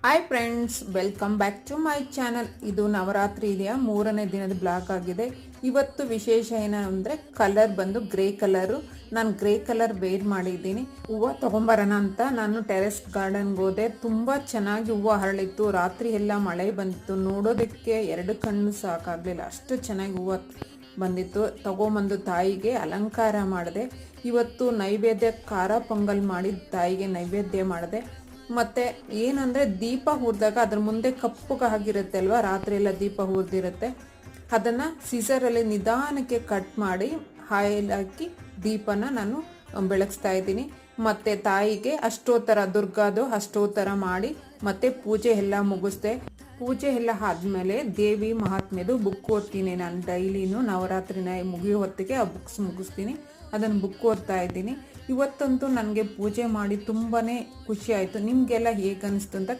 Hi friends, welcome back to my channel. ಇದು ನವರಾತ್ರಿ ಇದೆಯಾ 3ನೇ ದಿನದ ಬ್ಲಾಗ್ ಆಗಿದೆ. ಇವತ್ತು ವಿಶೇಷ ಏನಂದರೆ ಕಲರ್ ಬಂದು ಗ್ರೇ ಕಲರು. ನಾನು ಗ್ರೇ ಕಲರ್ ವೇರ್ ಮಾಡಿದ್ದೀನಿ. ಹೂವು ತೊಗೊಂಬರೋಣ ಅಂತ ನಾನು ಟೆರೆಸ್ ಗಾರ್ಡನ್ಗೆ ಹೋದೆ. ತುಂಬ ಚೆನ್ನಾಗಿ ಹೂವು ಹರಳಿತ್ತು. ರಾತ್ರಿ ಎಲ್ಲ ಮಳೆ ಬಂದಿತ್ತು. ನೋಡೋದಕ್ಕೆ ಎರಡು ಕಣ್ಣು ಸಾಕಾಗಲಿಲ್ಲ, ಅಷ್ಟು ಚೆನ್ನಾಗಿ ಹೂವು ಬಂದಿತ್ತು. ತಗೊಂಬಂದು ತಾಯಿಗೆ ಅಲಂಕಾರ ಮಾಡಿದೆ. ಇವತ್ತು ನೈವೇದ್ಯ ಖಾರ ಪೊಂಗಲ್ ಮಾಡಿ ತಾಯಿಗೆ ನೈವೇದ್ಯ ಮಾಡಿದೆ. ಮತ್ತು ಏನಂದರೆ ದೀಪ ಹುರಿದಾಗ ಅದ್ರ ಮುಂದೆ ಕಪ್ಪುಗಾಗಿರುತ್ತೆ ಅಲ್ವಾ, ರಾತ್ರಿ ಎಲ್ಲ ದೀಪ ಹುರಿದಿರುತ್ತೆ. ಅದನ್ನು ಸೀಸರಲ್ಲಿ ನಿಧಾನಕ್ಕೆ ಕಟ್ ಮಾಡಿ ಆಯಿಲ್ ಹಾಕಿ ದೀಪನ ನಾನು ಬೆಳಗಿಸ್ತಾ ಇದ್ದೀನಿ. ಮತ್ತು ತಾಯಿಗೆ ಅಷ್ಟೋತ್ತರ, ದುರ್ಗಾದು ಅಷ್ಟೋತ್ತರ ಮಾಡಿ ಮತ್ತು ಪೂಜೆ ಎಲ್ಲ ಮುಗಿಸ್ದೆ. ಪೂಜೆ ಎಲ್ಲ ಆದಮೇಲೆ ದೇವಿ ಮಹಾತ್ಮೆದು ಬುಕ್ ಓದ್ತೀನಿ. ನಾನು ಡೈಲಿನೂ ನವರಾತ್ರಿನ ಮುಗಿಯೋ ಹೊತ್ತಿಗೆ ಆ ಬುಕ್ಸ್ ಮುಗಿಸ್ತೀನಿ. ಅದನ್ನು ಬುಕ್ ಓದ್ತಾ ಇದ್ದೀನಿ. ಇವತ್ತಂತೂ ನನಗೆ ಪೂಜೆ ಮಾಡಿ ತುಂಬಾ ಖುಷಿ ಆಯಿತು. ನಿಮಗೆಲ್ಲ ಹೇಗೆ ಅನಿಸ್ತು ಅಂತ